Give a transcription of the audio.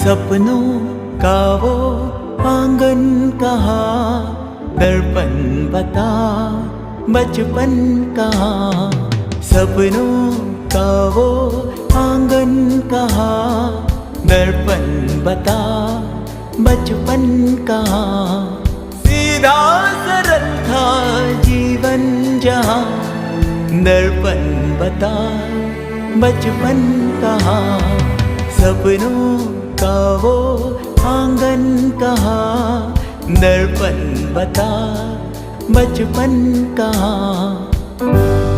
सपनों का वो आंगन कहाँ, दर्पण बता बचपन कहाँ। सपनों का वो आंगन कहाँ, दर्पण बता बचपन कहाँ। सीधा सरल था जीवन जहाँ, दर्पण बता बचपन कहाँ। सपनों का वो आंगन कहाँ, दर्पण बता बचपन कहाँ।